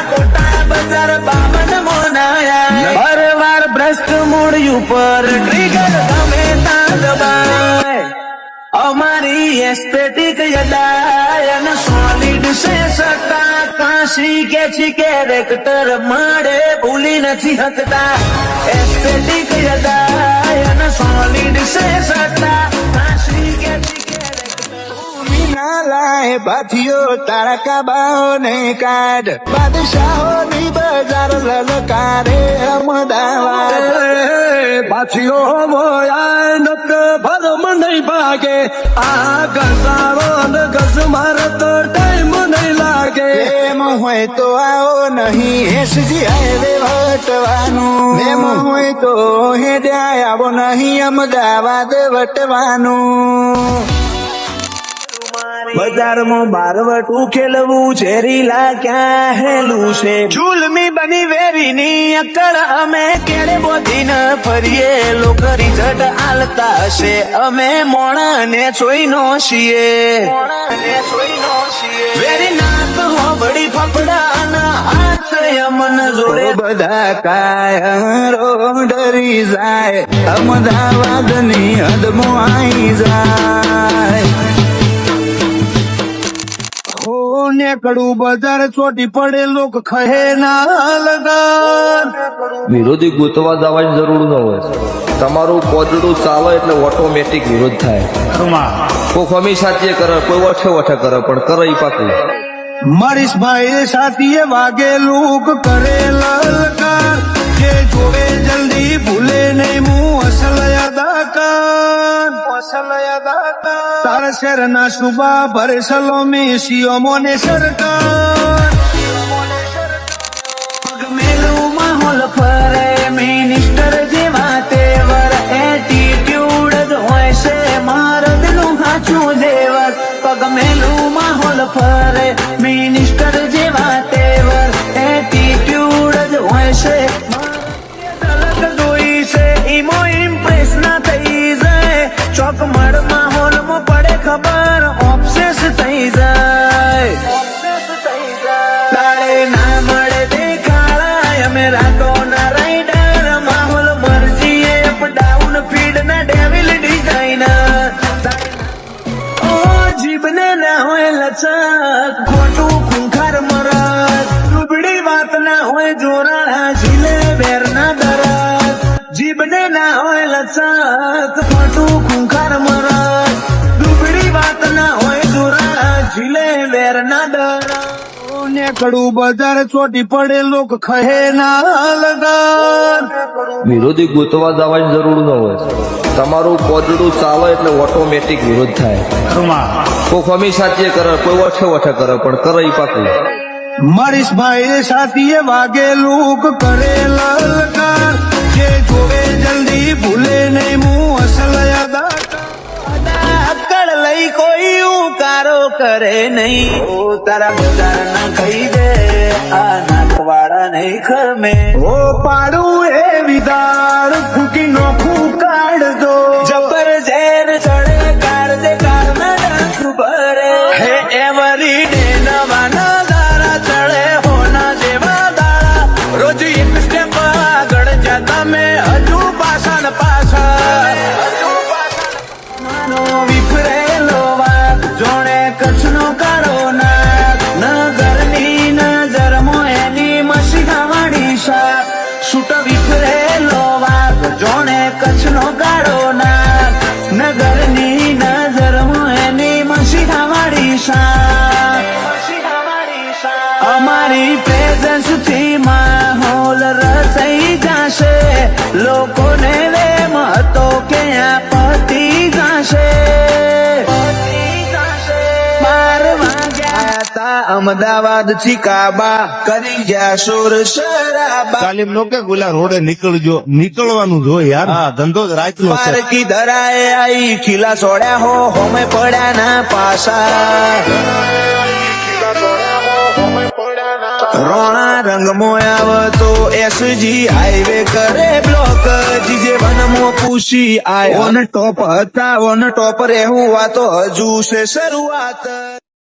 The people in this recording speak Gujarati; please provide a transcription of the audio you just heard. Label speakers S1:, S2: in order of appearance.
S1: કોટા બજાર 52 મોનાયા પરવાર ભ્રષ્ટ મૂળ્યું પર ટ્રિગર ગમે તા દબાય અમારી એસ્થેટિક યદાયન સોલિડ છે સત્તા કાશી કે છે કેરેક્ટર મળે ભૂલી નથી હકતા એસ્થેટિક યદાયન સોલિડ છે સત્તા કાશી કે છે લાય બાથીઓ તારા કાબાઓ ને કાઢ બાદશાહો ની બજાર લલકારે અમદાવાદ બાથીઓ મોયા નક ભરમ નહીં ભાગે આ ગસાળો ને ગસ મારે તો ટાઈમ નહીં લાગે એમ હોય તો આવો નહીં એસજી હાઈવે વટવાનું એમ હોય તો હેડ્યા આવો નહીં અમદાવાદ વટવાનું બજારમાં બારવટું ખેલવું ઝેરીલા ક્યાં હેલું છે ઝૂલમી બની વેરીની અકળ અમે કેળે બોધીને ફરીએ લોકરી જટ આલતા હશે અમે મોણાને ચોઈનો છીએ વેરી નાક હોબડી ફફડાના હાથ અમન જોડે બધા કાયરો ડરી જાય અમદાવાદની હદમાં આવી જાય ને કડું બજાર ચોટી પડે લોક ખહે ના લગાન
S2: વિરોધી ગોતવા જવાની જરૂર ન હોય તમારું પોજડું ચાલે એટલે ઓટોમેટિક વિરોધ થાય કોઈ ખમી સાચીએ કરે કોઈ વઠે કરે પણ કરે ઈ પાકું
S1: મરીશભાઈ સાથીએ વાગે લોક કરે લલકાર જે જોવે જલ્દી ભૂલે નહીં મું અસલ અદાકાર તારા શહેરના સુબા ભરે સલોમી સિયોમોને સરકાર પગમેલું માહોલ ફરે મિનિસ્ટર જેવા તેવર એટીટ્યુડ જ હોય છે મરદનું હાચું દેવર પગમેલું માહોલ ફરે મિનિસ્ટર જેવા તેવર એટીટ્યુડ જ હોય છે તલક જોઈ છે ઈમો ઇમ્પ્રેસ ના થઈ જાય ચોક મળ માહોલમાં પડે ખબર ઓબ્સેસ થઈ જાય તાળે ના મળે દેખાડાય અમે રાતો ના રાઈડર માહોલ મરજીએ અપ ડાઉન ફીડ ના ડેવિલ ડિઝાઇનર ઓ જીભને ના હોય લચક ખોટું ખૂંખાર મરદ દુબળી વાત ના હોય જોરાણા ઝીલે બેર ના દરદ જીભને ના હોય લચક ખોટું ખૂંખાર મરદ દુબળી વાત ના હોય જોરાણા ઝીલે બેર ના દરદ ને કડું બજાર ચોટી પડે લોક ખહે ના લગાન
S2: વિરોધી ગોતવા જવાની જરૂર ન હોય તમારું પોજડું ચાલે એટલે ઓટોમેટિક વિરોધ થાય કોઈ ખમી સાચીએ કરે કોઈ વઠે કરે પણ કરે ઈ પાકું
S1: મરીશભાઈ સાથીએ વાગે લોક કરે લલકાર જે જોવે જલ્દી ભૂલે નહીં મું અસલ અદાકાર લઈ કોઈ ઉકારો કરે નહીં ઓ તારા બજાર ના કહી દે આ નાખવાડા નહીં ખમે ઓ પાડું એ વિદાળ ફૂકી નોખું કાઢજો જબર ઝેર ચડે કાઢજે કાર ના ડાંખ ભરે હે એવરી ડે નવાના દારા ચડે હોના જેવા દાડા રોજ એક સ્ટેપ આગળ જતા મેં હજુ પાછળ વિફરેલો વાત જોડે કચ્છનો કાળો નાક નગરની નજર મોયની મસીહાવાળી શાક છૂટ વિફરેલો વાત જોડે કચ્છનો કાળો નાક નગરની નજર મોયની મસીહાવાળી શાક અમારી પ્રેઝન્સ થી માહોલ રચાઈ જશે લોકોને વેમ હતો કે આ પતી જશે 12 વાગ્યા તા અમદાવાદ થી કાબા કરી ગયા શોર શરાબા
S3: તાલીમ નો કે ગુલા રોડે નીકળવાનું જો યાર હા ધંધો જ રાખ્યો છે
S1: પારકી ધરાએ આઈ ખીલા છોડ્યા હો હોમે પડ્યા ના પાસા રોણા રંગ મોયાવતો એસજી હાઈવે કરે બ્લોક જીજે વનમો પૂછી આય ઓન ટોપ હતા ઓન ટોપ રહેવું આ તો હજુ છે શરૂઆત